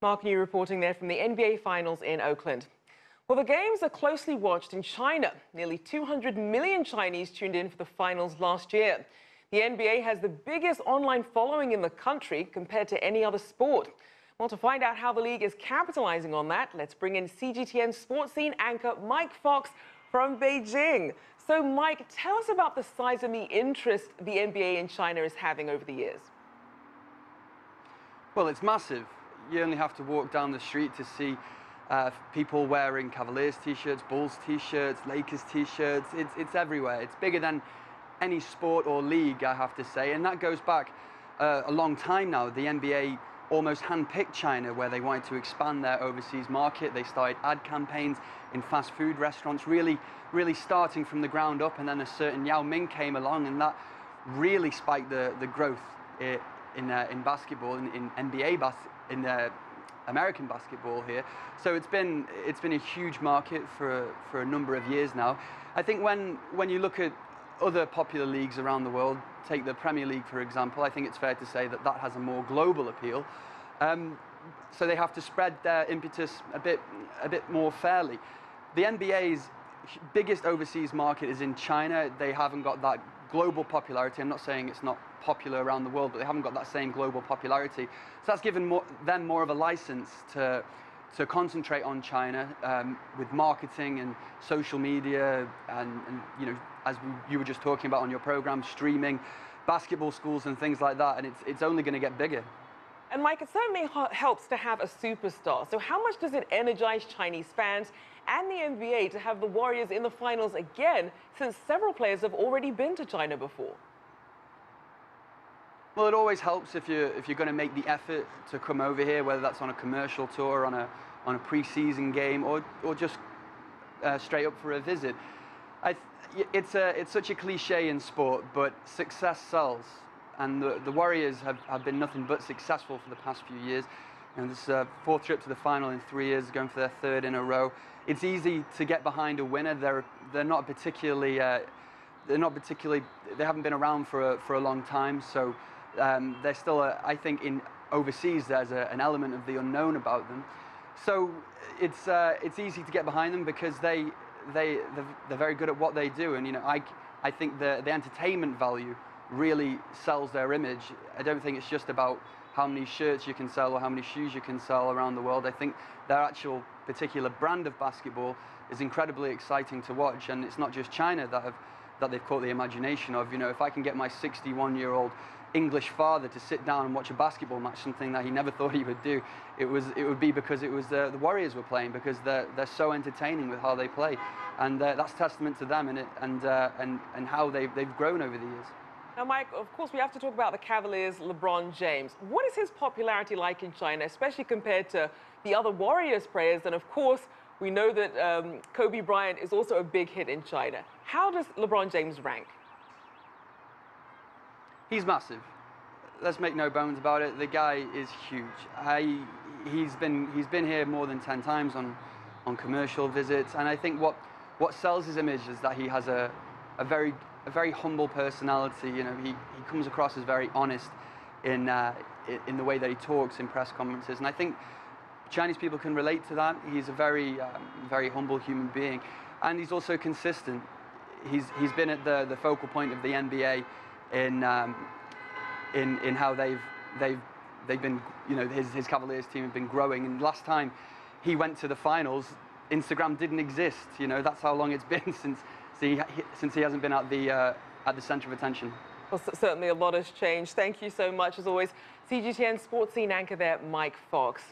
Mark New reporting there from the NBA Finals in Oakland. Well, the games are closely watched in China. Nearly 200 million Chinese tuned in for the finals last year. The NBA has the biggest online following in the country compared to any other sport. Well, to find out how the league is capitalizing on that, let's bring in CGTN sports scene anchor Mike Fox from Beijing. So, Mike, tell us about the size and the interest the NBA in China is having over the years. Well, it's massive. You only have to walk down the street to see people wearing Cavaliers t-shirts, Bulls t-shirts, Lakers t-shirts. It's everywhere. It's bigger than any sport or league, I have to say, and that goes back a long time now. The NBA almost handpicked China where they wanted to expand their overseas market. They started ad campaigns in fast food restaurants, really starting from the ground up, and then a certain Yao Ming came along, and that really spiked the growth in basketball, in NBA in American basketball here. So it's been a huge market for a number of years now. I think when you look at other popular leagues around the world, take the Premier League for example, I think it's fair to say that that has a more global appeal. So they have to spread their impetus a bit more fairly. The NBA's biggest overseas market is in China. They haven't got that global popularity. I'm not saying it's not popular around the world, but they haven't got that same global popularity. So that's given them more of a license to concentrate on China with marketing and social media and you know, as you were just talking about on your program, streaming, basketball schools and things like that, and it's only going to get bigger. And Mike, it certainly helps to have a superstar. So how much does it energize Chinese fans and the NBA to have the Warriors in the finals again, since several players have already been to China before? Well, it always helps if you're going to make the effort to come over here, whether that's on a commercial tour, on a pre-season game, or just straight up for a visit. It's such a cliche in sport, but success sells, and the Warriors have been nothing but successful for the past few years. And this fourth trip to the final in 3 years, going for their third in a row. It's easy to get behind a winner. They're not particularly they haven't been around for a long time, so they're still I think in overseas there's an element of the unknown about them. So it's easy to get behind them because they're very good at what they do, and you know I think the entertainment value really sells their image. I don't think it's just about how many shirts you can sell or how many shoes you can sell around the world. I think their actual particular brand of basketball is incredibly exciting to watch, and it's not just China that they've caught the imagination of. You know, if I can get my 61-year-old English father to sit down and watch a basketball match, something that he never thought he would do, it would be because it was the Warriors were playing, because they're so entertaining with how they play, and that's testament to them and how they've grown over the years. Now, Mike, of course, we have to talk about the Cavaliers' LeBron James. What is his popularity like in China, especially compared to the other Warriors players? And of course, we know that Kobe Bryant is also a big hit in China. How does LeBron James rank? He's massive. Let's make no bones about it. The guy is huge. He's been here more than 10 times on commercial visits, and I think what sells his image is that he has a very humble personality. You know, he comes across as very honest in the way that he talks in press conferences, and I think Chinese people can relate to that. He's a very humble human being, and he's also consistent. He's been at the focal point of the NBA in how they've been, you know, his Cavaliers team have been growing. And last time he went to the finals, Instagram didn't exist. You know, that's how long it's been since he hasn't been at the center of attention. Well, certainly a lot has changed. Thank you so much, as always, CGTN sports scene anchor there, Mike Fox.